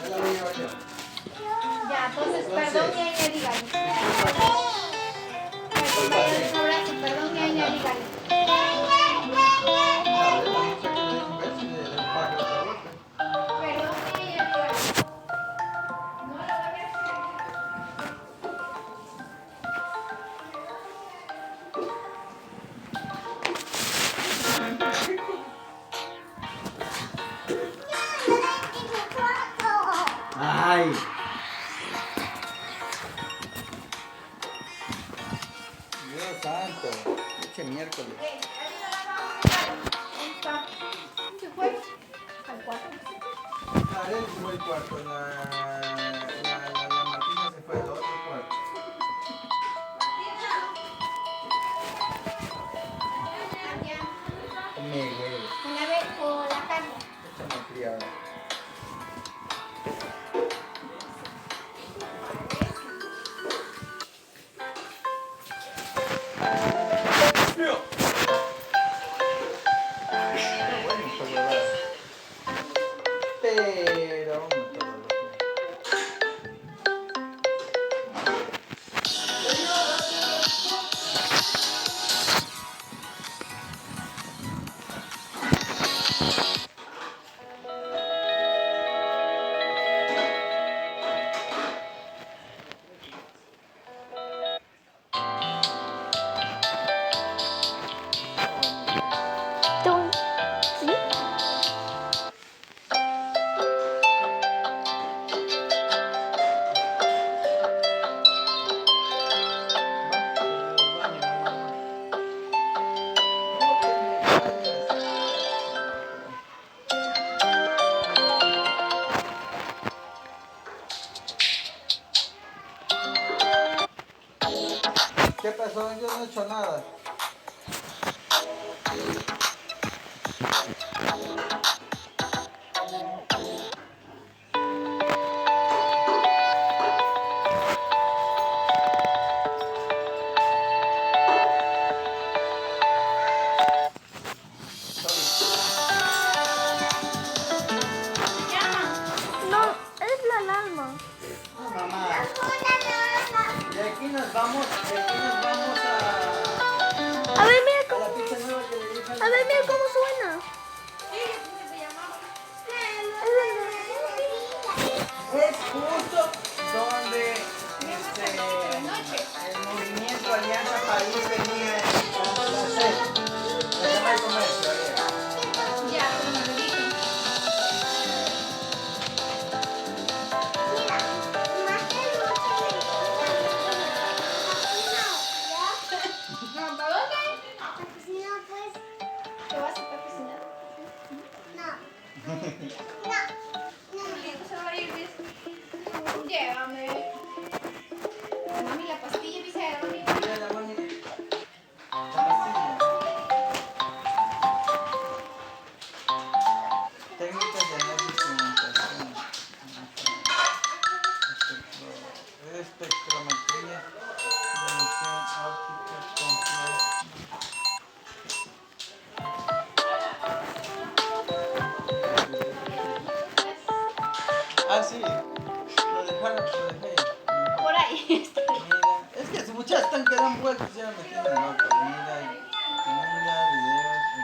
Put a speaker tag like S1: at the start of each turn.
S1: Ya la voy a llevar yo.
S2: Ya, entonces, perdón, ñaña, dígale. Perdón, vaya de un abrazo, perdón, ñaña, dígale.
S1: Dale, la muchacha que le dé un beso y le pague otra vuelta.
S2: Perdón, ñaña, dígale. No lo voy a hacer.
S1: Ay. Dios santo. Eche miércoles.
S2: Ahí está. ¿Se fue? Al cuarto.
S1: Arel se fue al cuarto. La Martina se fue al otro cuarto. Me güey.
S2: Con la carne.
S1: Échame criada. Pero ¿qué pasó? Yo no he hecho nada.
S3: No, es la alarma.
S1: No, mamá. De aquí nos vamos
S3: A ver, mira
S1: a la
S3: cómo,
S1: pizza nueva que le dije.
S3: a ver, mira cómo suena.
S1: Es justo donde el movimiento Alianza País venía a hacer. La Cámara de Comercio,
S2: Ya, con el dedito. No, ¿para dónde? ¿Te vas a estar cocinando? ¿Qué se va a ir, Luis? Llévame. Mami, la pastilla, Vicera, mami.
S1: Mira la mami. La pastilla. Técnicas de análisis de instrumentación. Espectrometría de emisión óptica compleja. Ah, sí. Lo dejé.
S2: Por ahí está.
S1: Mira, es que sus muchachos están que dan vueltas, ya me tienen loco. Mira, videos, y